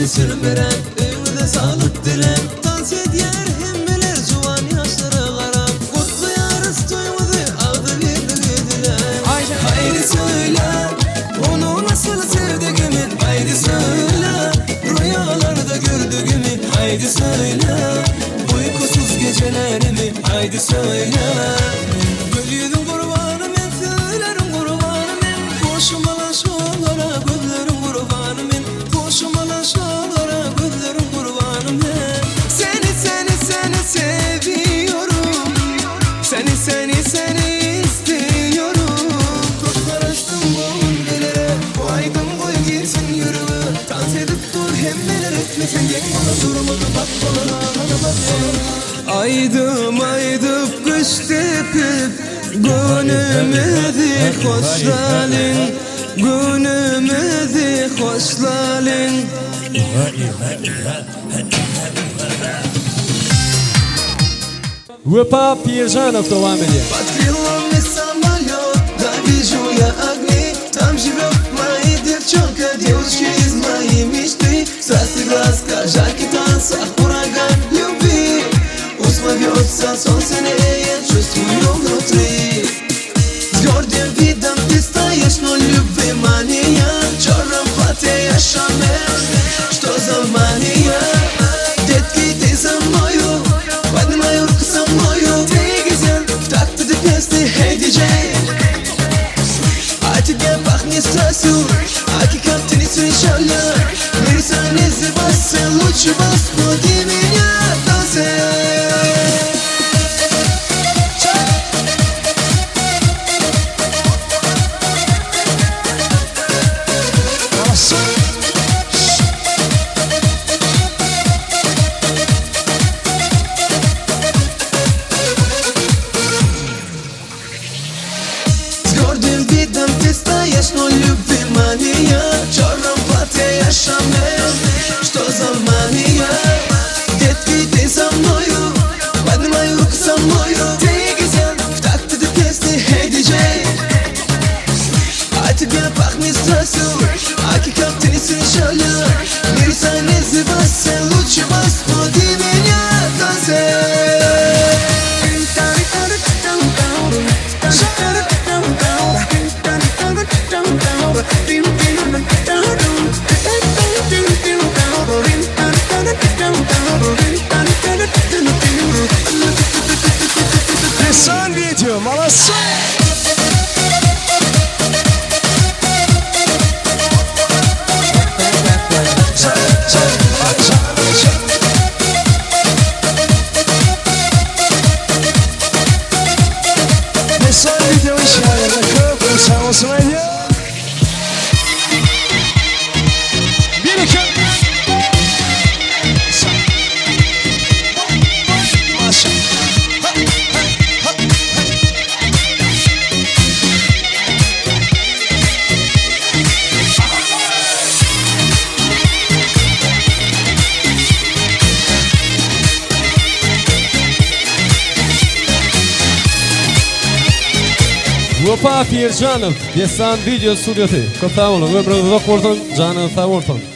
seni sürmeren, ömrüde sağlık dilen. Dans ediyor hemmeler juvan yaşlara qarab. Kutlayarız toyumuzu aldı verdiler. Haydi söyle onu nasıl sevdiğimi, haydi söyle rüyalarda gördüğümü, haydi söyle uykusuz gecelerimi, haydi söyle. Gülüyordun kurbanım en, söylerim kurbanım en. Koşmalar şolara gözlerim kurbanım en. Koşmalar şolara gözlerim kurbanım en. Seni seviyorum. Seni istiyorum. Kurtlarıştım bu ünlülere, bu aydın koy girsin yürüme. Dans edip dur hemmeler etmesin, gel bana durmadı bak bana bak. Aydım kış tepip günümüzü hoşlalin, günümüzü hoşlalin. Grupa Pirjanov devam ediyor. Под крылом и самолет, да вижу я огни. Там живет моя девчонка, девушка из моей мечты. Страсти глазка, жаркий танцах, ураган любви. Условился солнце, я чувствую внутри. С гордым видом ты стоишь, но любви мания. В черном платье я Шанель, что за мания? Детки, ты за мною, поднимай руку со мною. Ты гизель, в такт этой песни, эй, диджей. А тебе пахнет страстью, аки как ты не встречали. Мир занизывался, лучше возбуди меня, танцуй. С гордым видом ты стоишь, но любви мания. В черном платье я Шанель, что за мания? Детки, ты со мною, поднимай руку со мною. Ты гизель, в такт этой песни, эй, диджей. А тебе пахнет страстью, аки как ты не встречали. Мир занизывался, лучше возбуди меня, танцуй. Desan video, молодцы! Desan video işaretine köprü sağ olsun ediyor. Bir iki. Grupa Pirjanov, Desan video studiyosi. Ko'p sog' bo'ling, umringiz uzoq bo'lsin, joningiz sog' bo'lsin.